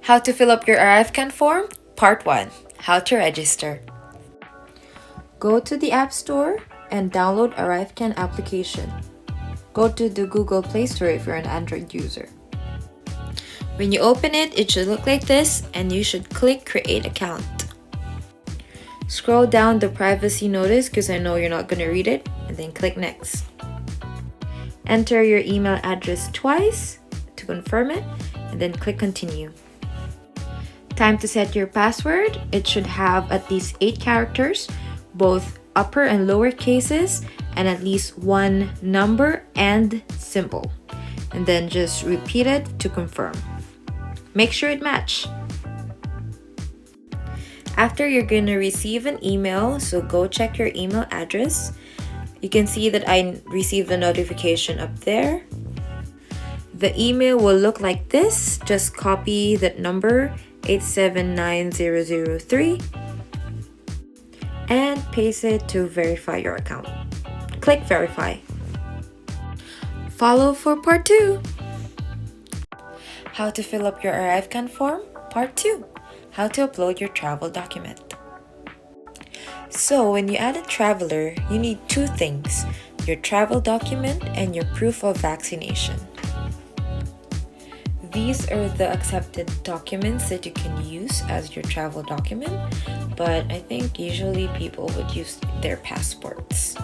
How to fill up your ArriveCan form, Part 1. How to register. Go to the App Store and download ArriveCan application. Go to the Google Play Store if you're an Android user. When you open it, it should look like this and you should click Create Account. Scroll down the privacy notice because I know you're not going to read it, and then click Next. Enter your email address twice to confirm it, and then click Continue. Time to set your password. It should have at least 8 characters, both upper and lower cases, and at least one number and symbol. And then just repeat it to confirm. Make sure it matches. After, you're going to receive an email, so go check your email address. You can see that I received a notification up there. The email will look like this. Just copy that number 879003 and paste it to verify your account. Click Verify. Follow for Part 2. How to fill up your ArriveCan form, Part 2. How to upload your travel document. So when you add a traveler, you need 2 things: your travel document and your proof of vaccination. These are the accepted documents that you can use as your travel document, but I think usually people would use their passports.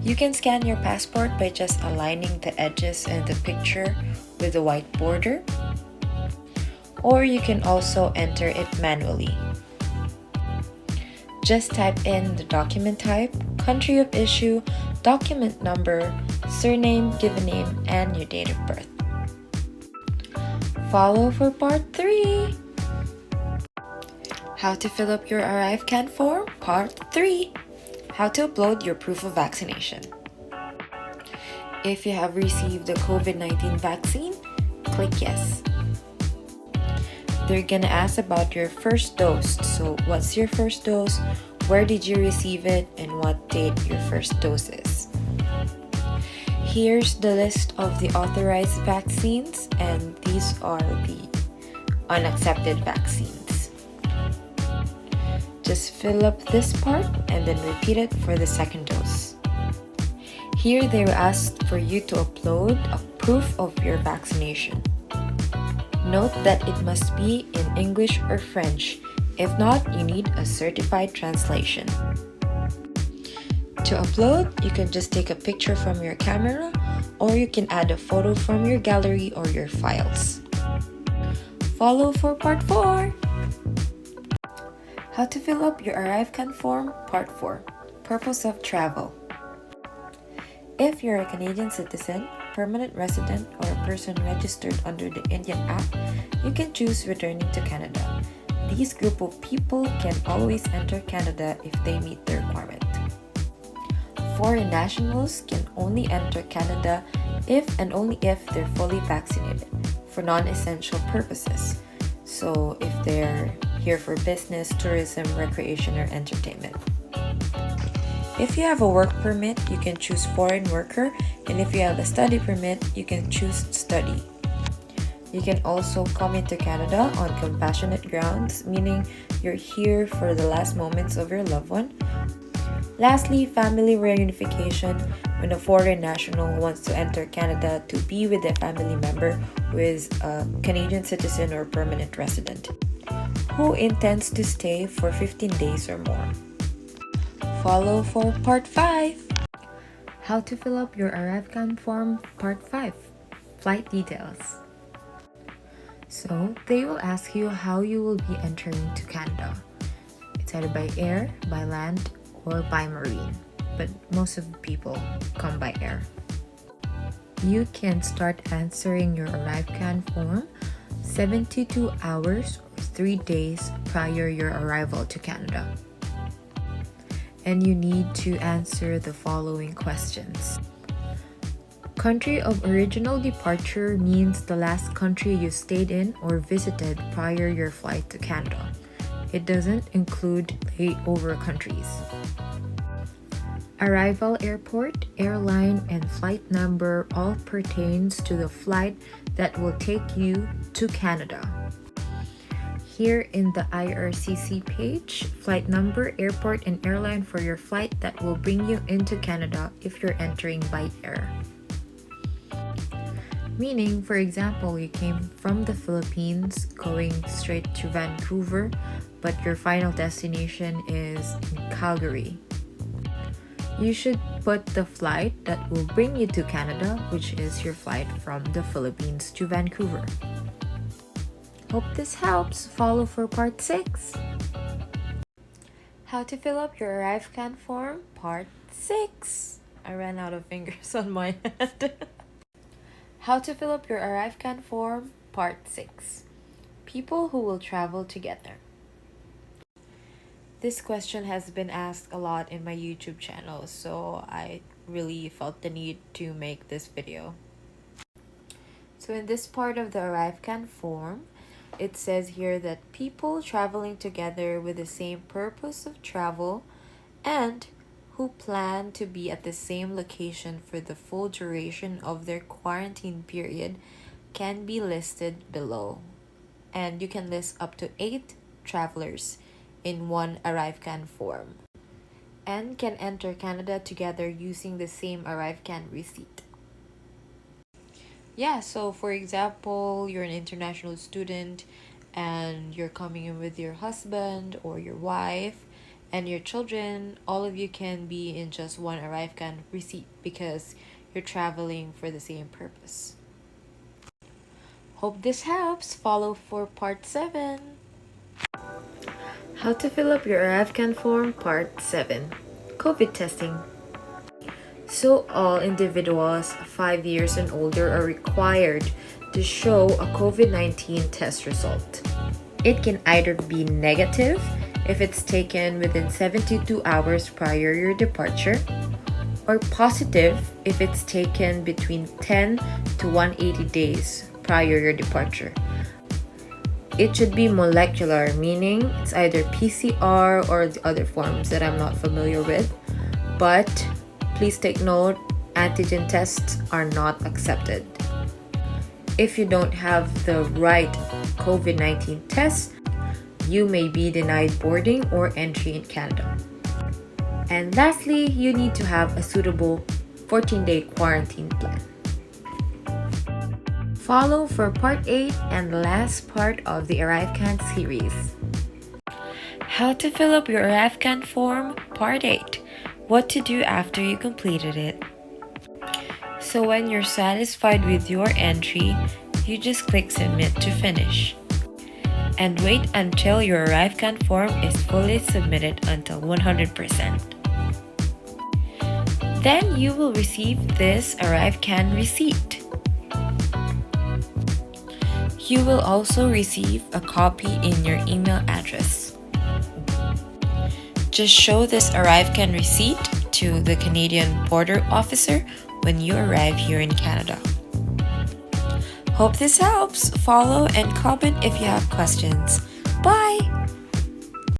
You can scan your passport by just aligning the edges and the picture with a white border, or you can also enter it manually. Just type in the document type, country of issue, document number, surname, given name, and your date of birth. Follow for Part 3. How to fill up your ArriveCan form, Part 3. How to upload your proof of vaccination. If you have received the COVID-19 vaccine, click Yes. They're gonna ask about your first dose. So what's your first dose, where did you receive it, and what date your first dose is. Here's the list of the authorized vaccines, and these are the unaccepted vaccines. Just fill up this part and then repeat it for the second dose. Here they will ask for you to upload a proof of your vaccination. Note that it must be in English or French. If not, you need a certified translation. To upload, you can just take a picture from your camera, or you can add a photo from your gallery or your files. Follow for Part 4. How to fill up your ArriveCan form, Part 4. Purpose of travel. If you're a Canadian citizen, permanent resident, or a person registered under the Indian Act, you can choose returning to Canada. These group of people can always enter Canada if they meet the requirement. Foreign nationals can only enter Canada if and only if they're fully vaccinated for non-essential purposes. So if they're here for business, tourism, recreation, or entertainment. If you have a work permit, you can choose foreign worker, and if you have a study permit, you can choose study. You can also come into Canada on compassionate grounds, meaning you're here for the last moments of your loved one. Lastly, family reunification, when a foreign national wants to enter Canada to be with a family member who is a Canadian citizen or permanent resident, who intends to stay for 15 days or more. Follow for Part 5. How to fill up your ArriveCan form, Part 5. Flight details. So, they will ask you how you will be entering to Canada. It's either by air, by land, or by marine, but most of the people come by air. You can start answering your ArriveCan form 72 hours or 3 days prior your arrival to Canada. And you need to answer the following questions. Country of original departure means the last country you stayed in or visited prior your flight to Canada. It doesn't include layover countries. Arrival airport, airline, and flight number all pertains to the flight that will take you to Canada. Here in the IRCC page, flight number, airport, and airline for your flight that will bring you into Canada if you're entering by air. Meaning, for example, you came from the Philippines going straight to Vancouver, but your final destination is in Calgary. You should put the flight that will bring you to Canada, which is your flight from the Philippines to Vancouver. Hope this helps. Follow for part 6. How to fill up your ArriveCAN form, part 6. I ran out of fingers on my hand. How to fill up your ArriveCAN form, part 6. People who will travel together. This question has been asked a lot in my YouTube channel, so I really felt the need to make this video. So in this part of the ArriveCAN form, it says here that people traveling together with the same purpose of travel and who plan to be at the same location for the full duration of their quarantine period can be listed below. And you can list up to 8 travelers in one ArriveCAN form and can enter Canada together using the same ArriveCAN receipt. Yeah, so for example, you're an international student and you're coming in with your husband or your wife and your children. All of you can be in just one ArriveCAN receipt because you're traveling for the same purpose. Hope this helps. Follow for part 7. How to fill up your ArriveCAN form, part 7. COVID testing. So all individuals 5 years and older are required to show a COVID-19 test result. It can either be negative if it's taken within 72 hours prior your departure, or positive if it's taken between 10 to 180 days prior your departure. It should be molecular, meaning it's either PCR or the other forms that I'm not familiar with, but please take note, antigen tests are not accepted. If you don't have the right COVID-19 test, you may be denied boarding or entry in Canada. And lastly, you need to have a suitable 14-day quarantine plan. Follow for part 8 and the last part of the ArriveCAN series. How to fill up your ArriveCAN form, part 8. What to do after you completed it. So when you're satisfied with your entry, you just click submit to finish. And wait until your ArriveCAN form is fully submitted until 100%. Then you will receive this ArriveCAN receipt. You will also receive a copy in your email address. Just show this ArriveCAN receipt to the Canadian border officer when you arrive here in Canada. Hope this helps. Follow and comment if you have questions. Bye!